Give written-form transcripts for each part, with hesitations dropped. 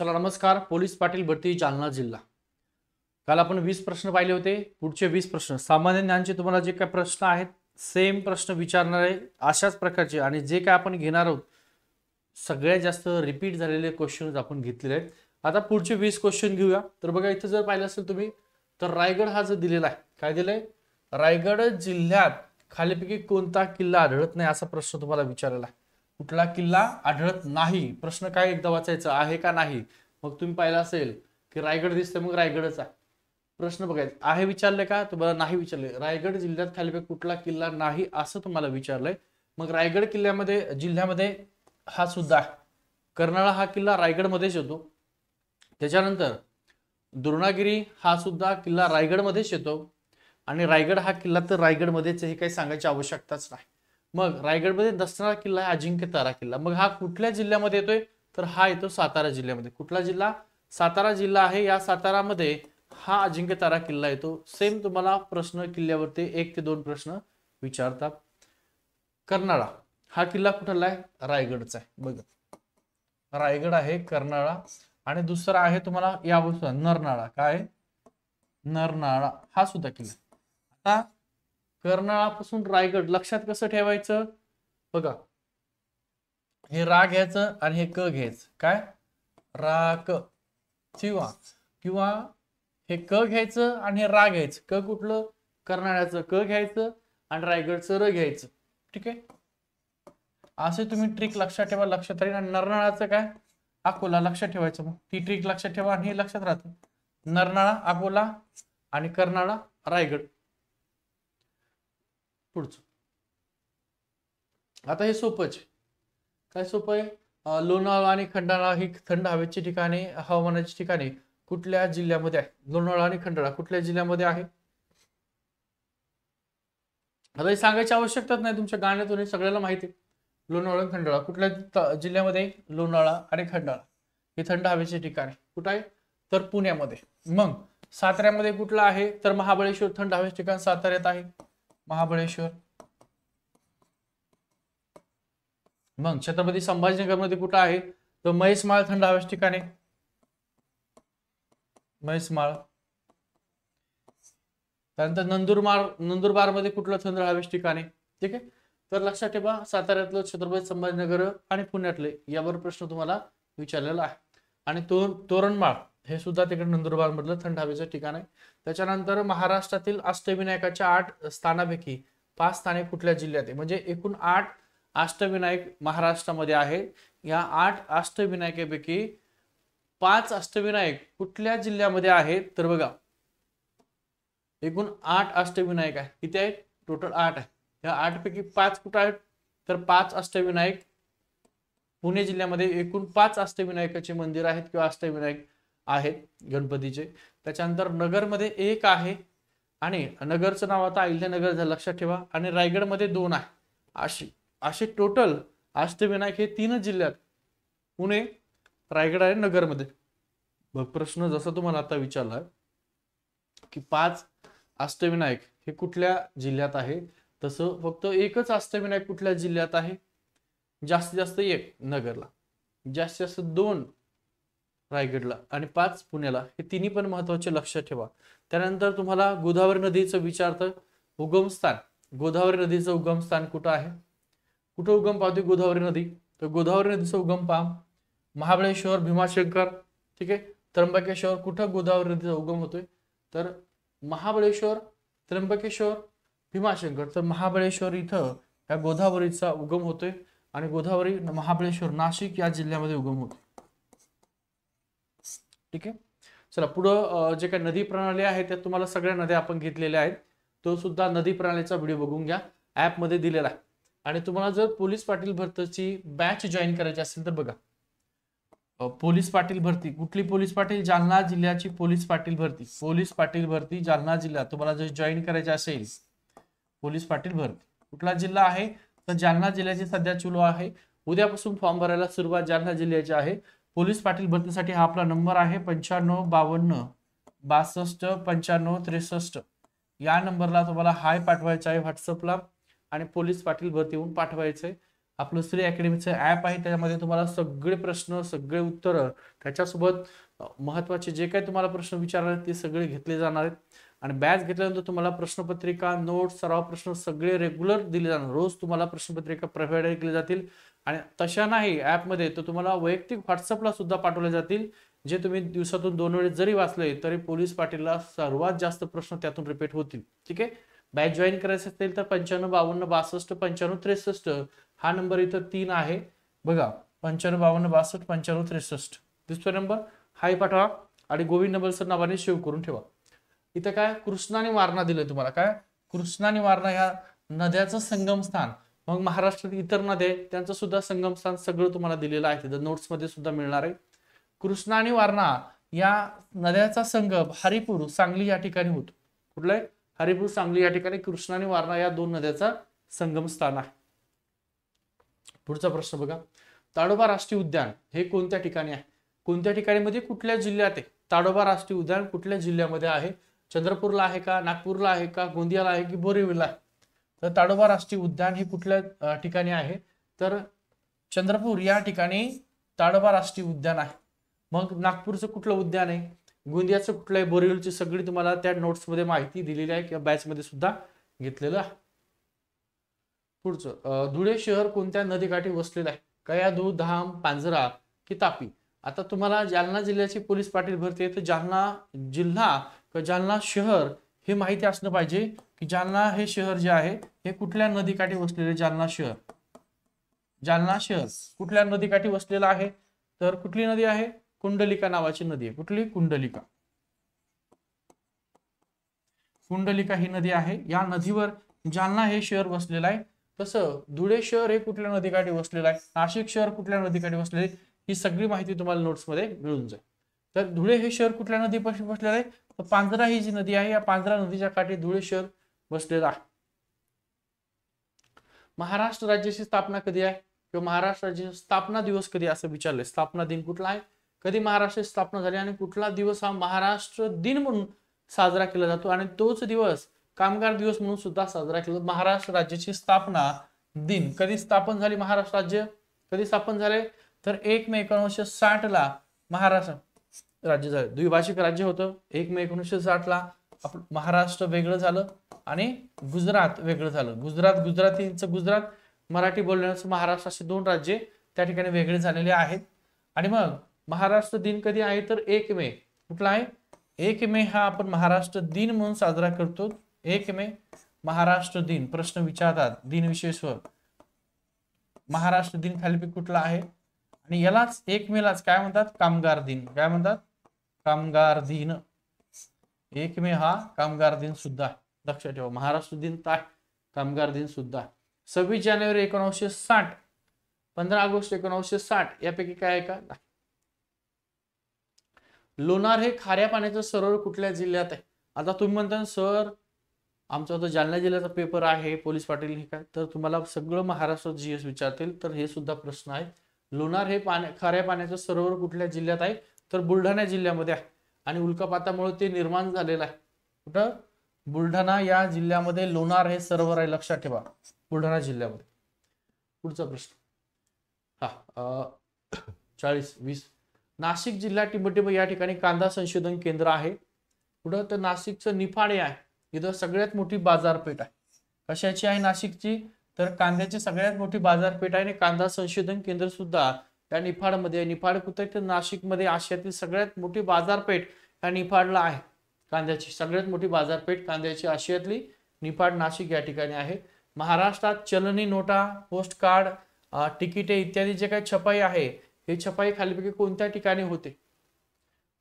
चला नमस्कार. पोलीस पाटील भरती जालना जिल्हा. काल आपण 20 प्रश्न पाहिले होते. पुढचे 20 प्रश्न सामान्य ज्ञानचे तुम्हाला जे काय प्रश्न आहेत सेम प्रश्न विचारणार आहे अशाच प्रकारचे, आणि जे काय आपण घेणार आहोत सगळ्यात जास्त रिपीट झालेले क्वेश्चन्स आपण घेतलेले आहेत. आता पुढचे 20 क्वेश्चन घेऊया. तर बघा इथे जर पाहिलं असेल तुम्ही तर रायगड हा जो दिलेला आहे, काय दिलंय, रायगड जिल्ह्यात खालीपैकी कोणता किल्ला आढळत नाही असा प्रश्न तुम्हाला विचारलेला आहे. कुठला किल्ला आढळत नाही, प्रश्न काय एकदा वाचायचा आहे का नाही. मग तुम्ही पाहिलं असेल की रायगड दिसतंय मग रायगडच आहे. प्रश्न बघायचा आहे विचारले का तुम्हाला, नाही विचारले. रायगड जिल्ह्यात खालीपैकी कुठला किल्ला नाही असं तुम्हाला विचारलंय. मग रायगड किल्ल्यामध्ये जिल्ह्यामध्ये हा सुद्धा आहे. कर्नाळा हा किल्ला रायगडमध्येच येतो. त्याच्यानंतर द्रोणागिरी हा सुद्धा किल्ला रायगडमध्येच येतो. आणि रायगड हा किल्ला तर रायगडमध्येच, हे काही सांगायची आवश्यकताच नाही. मग रायगडमध्ये नसणारा किल्ला आहे अजिंक्यतारा किल्ला. मग हा कुठल्या जिल्ह्यामध्ये येतोय, तर हा येतो सातारा जिल्ह्यामध्ये. कुठला जिल्हा, सातारा जिल्हा आहे. या सातारामध्ये हा अजिंक्यतारा किल्ला येतो. सेम तुम्हाला प्रश्न किल्ल्यावरती 1 ते 2 प्रश्न विचारतात. कर्नाळा हा किल्ला कुठला आहे, रायगडचा आहे. बघा रायगड आहे, कर्नाळा. आणि दुसरा आहे तुम्हाला यावर नरनाळा. काय, नरनाळा हा सुद्धा किल्ला. आता कर्नाळापासून रायगड लक्षात कसं ठेवायचं, बघा हे रा घ्यायचं आणि हे क घ्यायचं. काय, रा क. किंवा किंवा हे क घ्यायचं आणि हे रा घ्यायचं. क कुठलं, कर्नाळ्याचं क घ्यायचं आणि रायगडचं र घ्यायचं. ठीक आहे, असे तुम्ही ट्रिक लक्षात ठेवा, लक्षात राहील. आणि नरनाळाचं काय, अकोला लक्षात ठेवायचं. मग ती ट्रिक लक्षात ठेवा आणि हे लक्षात राहतं. नरनाळा अकोला आणि कर्नाळा रायगड. पुढचं आता हे सोपंच. काय सोपं आहे, लोणावळा आणि खंडाळा ही थंड हवेची ठिकाणे, हवामानाची ठिकाणे कुठल्या जिल्ह्यामध्ये आहे. लोणावळा आणि खंडाळा कुठल्या जिल्ह्यामध्ये आहे. आता हे सांगायची आवश्यकताच नाही, तुमच्या गाण्यातून सगळ्याला माहिती आहे. लोणावळा आणि खंडाळा कुठल्या जिल्ह्यामध्ये, लोणावळा आणि खंडाळा हे थंड हवेचे ठिकाणे कुठं आहे, तर पुण्यामध्ये. मग साताऱ्यामध्ये कुठलं आहे, तर महाबळेश्वर थंड हवेचे ठिकाण साताऱ्यात आहे, महाबळेश्वर. मग छत्रपती संभाजीनगरमध्ये कुठं आहे, तर म्हैसमाळ थंड हवेचे ठिकाणे, म्हैसमाळ. त्यानंतर नंदुरबार मध्ये कुठलं थंड हवेचे ठिकाणे. ठीक आहे, तर लक्षात ठेवा साताऱ्यातलं छत्रपती संभाजीनगर आणि पुण्यातले यावर प्रश्न तुम्हाला विचारलेला आहे. आणि तोरणमाळ हे सुद्धा तिकडे नंदुरबार मधलं थंड हवेचं ठिकाण आहे. त्याच्यानंतर महाराष्ट्रातील अष्टविनायकाच्या 8 स्थानापैकी 5 स्थाने कुठल्या जिल्ह्यात आहे. म्हणजे एकूण 8 अष्टविनायक महाराष्ट्रामध्ये आहेत. या 8 अष्टविनायकापैकी 5 अष्टविनायक कुठल्या जिल्ह्यामध्ये आहेत, तर बघा एकूण 8 अष्टविनायक आहे. किती आहेत, टोटल 8 आहे. या 8 पैकी 5 कुठे आहेत, तर 5 अष्टविनायक पुणे जिल्ह्यामध्ये. एकूण 5 अष्टविनायकाचे मंदिर आहेत किंवा अष्टविनायक आहेत गणपतीचे. त्याच्यानंतर नगरमध्ये 1 आहे आणि नगरचं नाव आता अहिल्यानगर झालं, लक्षात ठेवा. आणि रायगडमध्ये 2 आहे. असे टोटल अष्टविनायक हे 3 जिल्ह्यात, पुणे, रायगड आणि नगरमध्ये. बघ प्रश्न जसा तुम्हाला आता विचारला की 5 अष्टविनायक हे कुठल्या जिल्ह्यात आहे, तसं फक्त एकच अष्टविनायक कुठल्या जिल्ह्यात आहे, जास्तीत जास्त 1 नगरला, जास्तीत जास्त 2 रायगडला आणि 5 पुण्याला. हे तिन्ही पण महत्वाचे लक्षात ठेवा. त्यानंतर तुम्हाला गोदावरी नदीचं विचारतं उगमस्थान. गोदावरी नदीचं उगमस्थान कुठं आहे, कुठं उगम पावते गोदावरी नदी, तर गोदावरी नदीचं उगम पाम महाबळेश्वर, भीमाशंकर. ठीक आहे, त्र्यंबकेश्वर कुठं गोदावरी नदीचा उगम होतोय, तर महाबळेश्वर, त्र्यंबकेश्वर, भीमाशंकर. तर महाबळेश्वर इथं या गोदावरीचा उगम होतोय आणि गोदावरी महाबळेश्वर नाशिक या जिल्ह्यामध्ये उगम होतो. ठीक आहे, चला पुढं जे काही नदी प्रणाली आहे त्यात तुम्हाला सगळ्या नद्या आपण घेतलेल्या आहेत. तो सुद्धा नदी प्रणालीचा व्हिडिओ बघून घ्या, ऍप मध्ये दिलेला आहे. आणि तुम्हाला जर पोलीस पाटील भरतीची बॅच जॉईन करायची असेल तर बघा पोलीस पाटील भरती. कुठली पोलीस पाटील, जालना जिल्ह्याची पोलीस पाटील भरती. पोलीस पाटील भरती जालना जिल्हा तुम्हाला जर जॉईन करायची असेल, पोलीस पाटील भरती कुठला जिल्हा आहे, तर जालना जिल्ह्याची सध्या चालू आहे. उद्यापासून फॉर्म भरायला सुरुवात जालना जिल्ह्याची आहे. पोलीस पाटील भरतीसाठी हा आपला नंबर आहे 9552 62 95 63. या नंबरला तुम्हाला हाय पाठवायचा आहे व्हॉट्सअपला आणि पोलीस पाटील भरती होऊन पाठवायचंय. आपलं श्री अकॅडमीचं ॲप आहे, त्यामध्ये तुम्हाला सगळे प्रश्न, सगळे उत्तरं, त्याच्यासोबत महत्त्वाचे जे काही तुम्हाला प्रश्न विचारले ते सगळे घेतले जाणार आहेत. आणि बॅच घेतल्यानंतर तुम्हाला प्रश्नपत्रिका, नोट्स, सराव प्रश्न सगळे रेग्युलर दिले जाणार. रोज तुम्हाला प्रश्नपत्रिका प्रोव्हाइड केली जातील. आणि तशा नाही ॲपमध्ये तर तुम्हाला वैयक्तिक व्हॉट्सअपला सुद्धा पाठवले जातील, जे तुम्ही दिवसातून 2 वेळेस जरी वाचले तरी पोलीस पाटीलला सर्वात जास्त प्रश्न त्यातून रिपीट होतील. ठीक आहे. बॅच जॉईन करायचं असेल तर 955262 हा नंबर इथं 3 आहे बघा, 955262 दिसतोय नंबर, हाही पाठवा आणि गोविंद नबलसर नावाने सेव्ह करून ठेवा. इथं काय कृष्णा आणि वारणा दिलंय तुम्हाला, काय कृष्णा आणि वारणा ह्या नद्याचं संगम स्थान. मग महाराष्ट्रात इतर नद्या त्यांचं सुद्धा संगम स्थान सगळं तुम्हाला दिलेलं आहे, तिथं नोट्स मध्ये सुद्धा मिळणार आहे. कृष्णा आणि वारणा या नद्याचा संगम हरिपूर सांगली या ठिकाणी होतो. कुठलंय? हरिपूर सांगली या ठिकाणी कृष्णा आणि वारणा या 2 नद्याचा संगम स्थान आहे. पुढचा प्रश्न बघा, ताडोबा राष्ट्रीय उद्यान हे कोणत्या ठिकाणी आहे? कोणत्या ठिकाणी मध्ये कुठल्या जिल्ह्यात आहे? ताडोबा राष्ट्रीय उद्यान कुठल्या जिल्ह्यामध्ये आहे? चंद्रपूरला आहे का, नागपूरला आहे का, गोंदियाला आहे की बोरिवलीला आहे? तर ताडोबा राष्ट्रीय उद्यान हे कुठल्या ठिकाणी आहे? तर चंद्रपूर या ठिकाणी ताडोबा राष्ट्रीय उद्यान आहे. मग नागपूरचं कुठलं उद्यान आहे, गोंदियाचं कुठलं आहे, बोरिवलीची सगळी तुम्हाला त्या नोट्स मध्ये माहिती दिलेली आहे किंवा बॅच मध्ये सुद्धा घेतलेलं आहे. पुढचं, धुळे शहर कोणत्या नदीकाठी वसलेलं आहे? कयाधू, धाम, पांझरा की तापी? आता तुम्हाला जालना जिल्ह्याची पोलीस पाटील भरती आहे तर जालना जिल्हा किंवा जालना शहर हे माहिती असणं पाहिजे की जालना हे शहर जे आहे हे कुठल्या नदीकाठी वसलेले. जालना शहर कुठल्या नदीकाठी वसलेलं आहे? तर कुठली नदी आहे? कुंडलिका नावाची नदी आहे. कुठली? कुंडलिका ही नदी आहे. या नदीवर जालना हे शहर वसलेलं आहे. तसं धुळे शहर हे कुठल्या नदीकाठी वसलेलं आहे, नाशिक शहर कुठल्या नदीकाठी वसलेले, ही सगळी माहिती तुम्हाला नोट्स मध्ये मिळून जाईल. तर धुळे हे शहर कुठल्या नदीपाशी वसलेलं आहे? तर पांझरा ही जी नदी आहे या पांझरा नदीच्या काठी धुळे शहर वसलेलं आहे. महाराष्ट्र राज्याची स्थापना कधी आहे किंवा महाराष्ट्र राज्याचा स्थापना दिवस कधी असं विचारलंय. स्थापना दिन कुठला आहे, कधी महाराष्ट्राची स्थापना झाली आणि कुठला दिवस हा महाराष्ट्र दिन म्हणून साजरा केला जातो आणि तोच दिवस कामगार दिवस म्हणून सुद्धा साजरा केला. महाराष्ट्र राज्याची स्थापना दिन कधी स्थापन झाली, महाराष्ट्र राज्य कधी स्थापन झाले? तर 1 मे 1960 ला महाराष्ट्र राज्य झालं. द्विभाषिक राज्य होतं. 1 मे 1960 ला आपलं महाराष्ट्र वेगळं झालं आणि गुजरात वेगळं झालं. गुजरातींचं गुजरात, मराठी बोलण्याचं महाराष्ट्र असे 2 राज्ये त्या ठिकाणी वेगळे झालेले आहेत. आणि मग महाराष्ट्र दिन कधी आहे? तर 1 मे. कुठला आहे? 1 मे हा आपण महाराष्ट्र दिन म्हणून साजरा करतो. 1 मे महाराष्ट्र दिन. प्रश्न विचारतात दिन विशेष महाराष्ट्र दिन खालीपैकी कुठला आहे? आणि यालाच 1 मे लाच काय म्हणतात? कामगार दिन. काय म्हणतात? कामगार दिन. 1 मे हा कामगार दिन सुद्धा लक्षात ठेवा. महाराष्ट्र दिन काय, कामगार दिन सुद्धा. 26 जानेवारी 1960, 15 ऑगस्ट 1960 यापैकी काय आहे का? लोणार हे खाऱ्या पाण्याचं सरोवर कुठल्या जिल्ह्यात आहे? आता तुम्ही म्हणता सर आमचा तो जालना जिल्ह्याचा पेपर आहे पोलीस पाटील हे काय, तर तुम्हाला सगळं महाराष्ट्र जीएस विचारतील तर हे सुद्धा प्रश्न आहे. लोणार हे खाऱ्या पाण्याचं सरोवर कुठल्या जिल्ह्यात आहे? तर बुलढाणा जिल्ह्यामध्ये आहे. आणि उल्कापातामुळे ते निर्माण झालेलं आहे. कुठं? बुलढाणा या जिल्ह्यामध्ये लोणार हे सरोवर आहे. लक्षात ठेवा, बुलढाणा जिल्ह्यामध्ये. पुढचा प्रश्न, 40-20. नाशिक जिल्हा टिंबटिंब या ठिकाणी कांदा संशोधन केंद्र आहे. पुढं तर नाशिकचं निफाड आहे, इथं सगळ्यात मोठी बाजारपेठ आहे. कशाची आहे नाशिकची? तर कांद्याची सगळ्यात मोठी बाजारपेठ आहे आणि कांदा संशोधन केंद्र सुद्धा या निफाडमध्ये. निफाड कुठे? तर नाशिकमध्ये. आशियातील सगळ्यात मोठी बाजारपेठ या निफाडला आहे. कांद्याची सगळ्यात मोठी बाजारपेठ कांद्याची आशियातली निफाड नाशिक या ठिकाणी आहे. महाराष्ट्रात चलनी नोटा, पोस्ट कार्ड, तिकिटे इत्यादी जे काही छपाई आहे हे छपाई खालीपैकी कोणत्या ठिकाणी होते?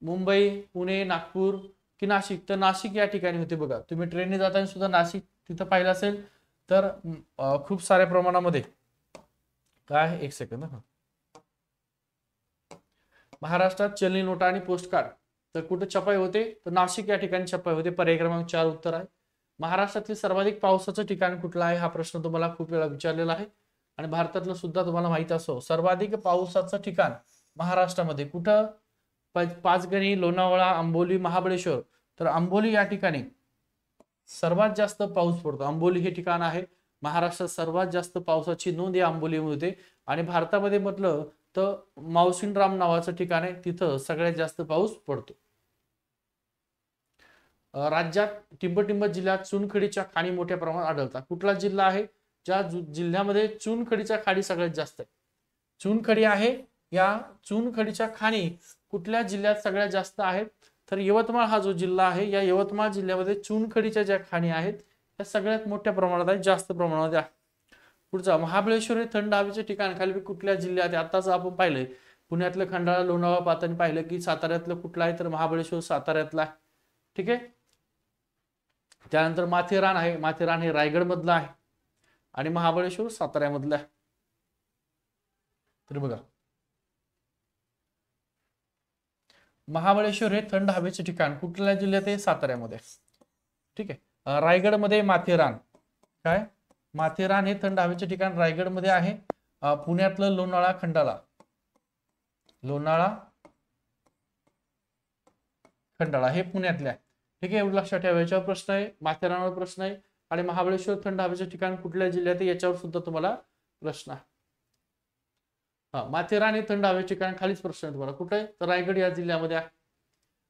मुंबई, पुणे, नागपूर की नाशिक? तर नाशिक या ठिकाणी होते. बघा तुम्ही ट्रेनने जाताना सुद्धा नाशिक तिथं पाहिलं असेल तर खूप साऱ्या प्रमाणामध्ये. काय? 1 सेकंद. महाराष्ट्रात चलनी नोटा आणि पोस्ट कार्ड तर कुठे छपाई होते? तर नाशिक या ठिकाणी छपाई होते. पर्याय क्रमांक 4 उत्तर आहे. महाराष्ट्रातील सर्वाधिक पावसाचं ठिकाण कुठलं आहे? हा प्रश्न तुम्हाला खूप वेळा विचारलेला आहे आणि भारतातलं सुद्धा तुम्हाला माहित असो. सर्वाधिक पावसाचं ठिकाण महाराष्ट्रामध्ये कुठं? पाचगणी, लोणावळा, आंबोली, महाबळेश्वर. तर आंबोली या ठिकाणी सर्वात जास्त पाऊस पडतो. आंबोली हे ठिकाण आहे महाराष्ट्रात सर्वात जास्त पावसाची नोंद या आंबोलीमध्ये होते आणि भारतामध्ये म्हटलं तर मावशिनराम नावाचं ठिकाण आहे, तिथं सगळ्यात जास्त पाऊस पडतो. राज्यात टिंबटिंब जिल्ह्यात चुनखडीच्या खाणी मोठ्या प्रमाणात आढळतात. कुठला जिल्हा आहे ज्या जिल्ह्यामध्ये चुनखडीच्या खाणी सगळ्यात जास्त आहे? चुनखडी आहे, या चुनखडीच्या खाणी कुठल्या जिल्ह्यात सगळ्यात जास्त आहेत? तर यवतमाळ हा जो जिल्हा आहे, या यवतमाळ जिल्ह्यामध्ये चुनखडीच्या ज्या खाणी आहेत त्या सगळ्यात मोठ्या प्रमाणात आहेत, जास्त प्रमाणात आहे. पुढचा महाबळेश्वर हे थंड हवेचे ठिकाण खाली कुठल्या जिल्ह्यात आहे? आताच आपण पाहिलंय पुण्यातलं खंडाळा लोणावळा पाहताना पाहिलं की साताऱ्यातलं कुठलं आहे, तर महाबळेश्वर साताऱ्यातला आहे. ठीक आहे. त्यानंतर माथेरान आहे, माथेरान हे रायगड मधलं आहे आणि महाबळेश्वर साताऱ्यामधलं आहे. तर बघा महाबळेश्वर हे थंड हवेचे ठिकाण कुठल्या जिल्ह्यात आहे? साताऱ्यामध्ये. ठीक आहे. रायगडमध्ये माथेरान, काय माथेरान हे थंड हवेचे ठिकाण रायगडमध्ये आहे. पुण्यातलं लोणावळा खंडाळा, लोणावळा खंडाळा हे पुण्यातले आहे. ठीक आहे, एवढं लक्षात ठेवा. याच्यावर प्रश्न आहे, माथेरानवर प्रश्न आहे आणि महाबळेश्वर थंड हवेचे ठिकाण कुठल्या जिल्ह्यात आहे याच्यावर सुद्धा तुम्हाला प्रश्न आहे. माथेरान हे थंड हवेचे ठिकाण खालीच प्रश्न आहे तुम्हाला कुठे आहे, तर रायगड या जिल्ह्यामध्ये आहे.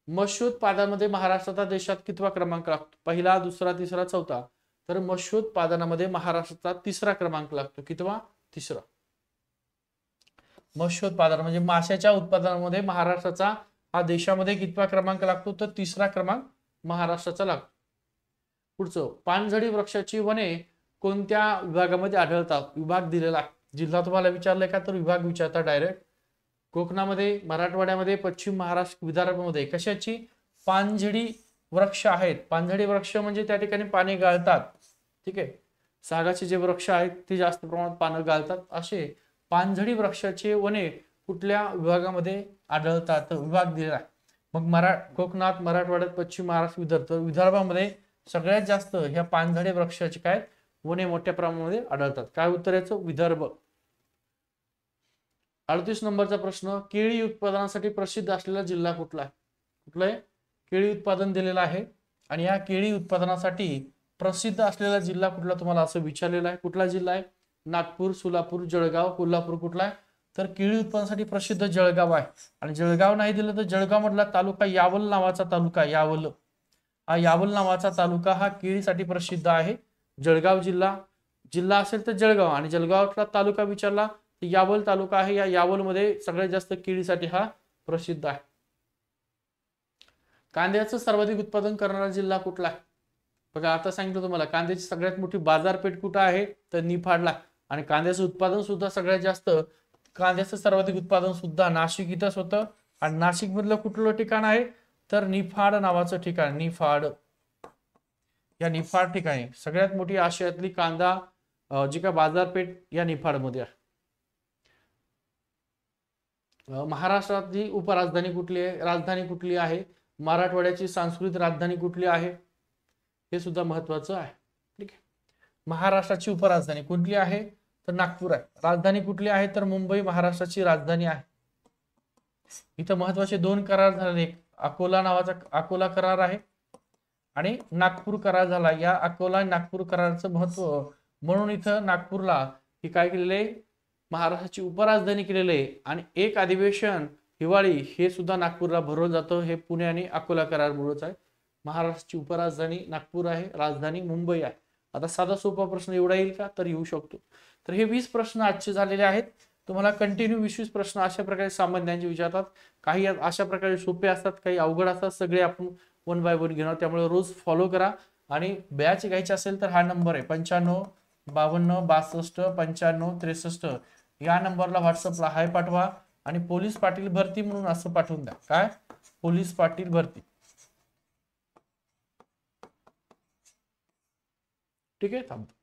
मत्स्योत्पादनामध्ये महाराष्ट्राचा देशात कितवा क्रमांक लागतो? पहिला, दुसरा, तिसरा, चौथा? तर मत्स्योत्पादनामध्ये महाराष्ट्राचा तिसरा क्रमांक लागतो. कितवा? तिसरा. मत्स्योत्पादन म्हणजे माशाच्या उत्पादनामध्ये महाराष्ट्राचा हा देशामध्ये कितवा क्रमांक लागतो? तर तिसरा क्रमांक महाराष्ट्राचा लागतो. पुढचं, पानझडी वृक्षाची वने कोणत्या विभागामध्ये आढळतात? विभाग दिलेला आहे. जिल्हा तुम्हाला विचारलाय का, तर विभाग विचारता डायरेक्ट. कोकणामध्ये, मराठवाड्यामध्ये, पश्चिम महाराष्ट्र, विदर्भामध्ये कशाची पानझडी वृक्ष आहेत? पानझडी वृक्ष म्हणजे त्या ठिकाणी पाने गाळतात. ठीक आहे, सागाचे जे वृक्ष आहेत ते जास्त प्रमाणात पानं गाळतात. असे पानझडी वृक्षाचे वने कुठल्या विभागामध्ये आढळतात? विभाग दिलेला आहे. मग कोकणात, मराठवाड्यात, पश्चिम महाराष्ट्र, विदर्भामध्ये सगळ्यात जास्त ह्या पानझडी वृक्षाचे काय वने मोठ्या प्रमाणामध्ये आढळतात. काय उत्तर याचं? विदर्भ. 38 नंबरचा प्रश्न, केळी उत्पादनासाठी प्रसिद्ध असलेला जिल्हा कुठला आहे? कुठला आहे? केळी उत्पादन दिलेलं आहे आणि या केळी उत्पादनासाठी प्रसिद्ध असलेला जिल्हा कुठला तुम्हाला असं विचारलेलं आहे. कुठला जिल्हा आहे? नागपूर, सोलापूर, जळगाव, कोल्हापूर कुठला आहे? तर केळी उत्पादनासाठी प्रसिद्ध जळगाव आहे. आणि जळगाव नाही दिलं तर जळगाव मधला तालुका यावल नावाचा तालुका, यावल, हा यावल नावाचा तालुका हा केळीसाठी प्रसिद्ध आहे. जळगाव जिल्हा असेल तर जळगाव आणि जळगावचा तालुका विचारला तर यावल तालुका आहे. या यावल मध्ये सगळ्यात जास्त केळीसाठी हा प्रसिद्ध आहे. कांद्याचं सर्वाधिक उत्पादन करणारा जिल्हा कुठला आहे? बघा आता सांगितलं तुम्हाला कांद्याची सगळ्यात मोठी बाजारपेठ कुठं आहे, तर निफाडला. आणि कांद्याचं उत्पादन सुद्धा सगळ्यात जास्त, कांद्याचं सर्वाधिक उत्पादन सुद्धा नाशिक इथंच होतं. आणि नाशिक मधलं कुठलं ठिकाण आहे, तर निफाड नावाचं ठिकाण. निफाड, या निफाड ठिकाणी सगळ्यात मोठी आशियातली कांदा जी का बाजारपेठ या निफाड मध्ये आहे. महाराष्ट्रातली उपराजधानी कुठली आहे? राजधानी कुठली आहे? मराठवाड्याची सांस्कृतिक राजधानी कुठली आहे? हे सुद्धा महत्वाचं आहे. ठीक आहे. महाराष्ट्राची उपराजधानी कुठली आहे, तर नागपूर आहे. राजधानी कुठली आहे, तर मुंबई महाराष्ट्राची राजधानी आहे. इथं महत्वाचे 2 करार झाले. एक अकोला नावाचा अकोला करार आहे आणि नागपूर करार झाला. या अकोला नागपूर कराराचं महत्व म्हणून इथं नागपूरला ही काय केलेले, महाराष्ट्राची उपराजधानी केलेले. आणि एक अधिवेशन हिवाळी हे सुद्धा नागपूरला भरवलं जातं. हे पुणे आणि अकोला करारमुळेच आहे. महाराष्ट्राची उपराजधानी नागपूर आहे, राजधानी मुंबई आहे. आता साधा सोपा प्रश्न एवढा येईल का, तर येऊ शकतो. तर हे 20 प्रश्न आजचे झालेले आहेत. तुम्हाला कंटिन्यू 20 प्रश्न अशा प्रकारे सामान्यांचे विचारतात. काही अशा प्रकारे सोपे असतात, काही अवघड असतात. सगळे आपण 1 बाय 1 घेणार. त्यामुळे रोज फॉलो करा. आणि बॅच घ्यायची असेल तर हा नंबर आहे 95 52 62 95 63. या नंबरला व्हॉट्सअपला हाय पाठवा आणि पोलीस पाटील भरती म्हणून असं पाठवून द्या. काय? पोलीस पाटील भरती. ठीक आहे, थांबतो.